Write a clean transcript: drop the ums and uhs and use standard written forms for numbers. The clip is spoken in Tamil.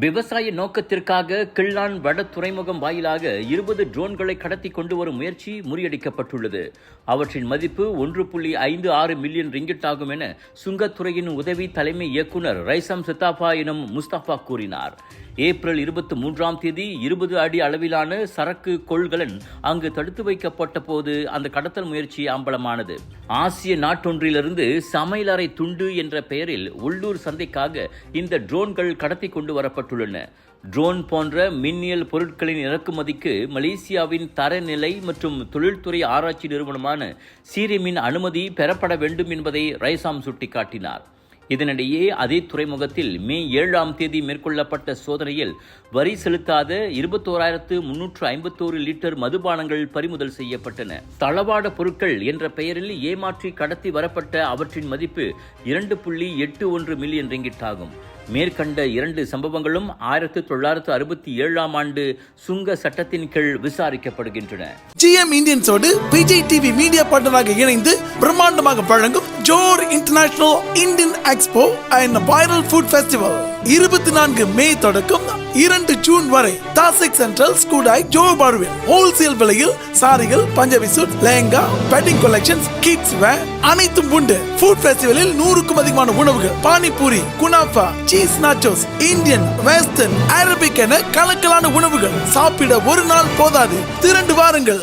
விவசாய நோக்கத்திற்காக கிள்ளான் வட துறைமுகம் வாயிலாக 20 ட்ரோன்களை கடத்தி கொண்டு வரும் முயற்சி முறியடிக்கப்பட்டுள்ளது. அவற்றின் மதிப்பு 1.56 மில்லியன் ரிங்கிட் ஆகும் என சுங்கத்துறையின் உதவி தலைமை இயக்குனர் ரைசாம் சித்தாபா எனும் முஸ்தபா கூறினார். ஏப்ரல் 23ஆம் தேதி 20 அடி அளவிலான சரக்கு கொள்கலன் அங்கு தடுத்து வைக்கப்பட்ட போது அந்த கடத்தல் முயற்சி அம்பலமானது. ஆசிய நாட்டொன்றிலிருந்து சமையலறை துண்டு என்ற பெயரில் உள்ளூர் சந்தைக்காக இந்த ட்ரோன்கள் கடத்தி கொண்டு வரப்பட்டுள்ளன. ட்ரோன் போன்ற மின்னியல் பொருட்களின் இறக்குமதிக்கு மலேசியாவின் தரநிலை மற்றும் தொழில்துறை ஆராய்ச்சி நிறுவனமான சீரிமின் அனுமதி பெறப்பட வேண்டும் என்பதை ரைசாம் சுட்டிக்காட்டினார். இதனிடையே அதே துறைமுகத்தில் மே 7ஆம் தேதி மேற்கொள்ளப்பட்ட சோதனையில் வரி செலுத்தாத 21,351 லிட்டர் மதுபானங்கள் பறிமுதல் செய்யப்பட்டன. தளவாட பொருட்கள் என்ற பெயரில் ஏமாற்றி கடத்தி வரப்பட்ட அவற்றின் மதிப்பு 2.81 மில்லியன் ரிங்கிட் ஆகும். மேற்கண்ட 2 சம்பவங்களும் 1967ஆம் ஆண்டு சுங்க சட்டத்தின் கீழ் விசாரிக்கப்படுகின்றன. GM இந்தியன்ஸோடு விஜய் டிவி மீடியா பார்ட்னராக இணைந்து பிரம்மாண்டமாக வழங்கும் Johor international Indian expo and viral food festival 24 May தொடக்கம் 2 ஜூன் வரை தாசிக் சென்ட்ரல் ஸ்கூடாய் ஜோர் பார்வில் ஹோல்சேல் விலையில் சாரிகள், Punjabi suit, lehenga, wedding collections, kids wear அனைத்தும் உண்டு. ஃபுட் ஃபெஸ்டிவலில் 100க்கும் அதிகமான உணவுகள், panipuri, kunafa, cheese nachos, Indian, western, Arabic என கலக்கலான உணவுகள். சாப்பிட ஒரு நாள் போதாது, திரண்டு வாருங்கள்.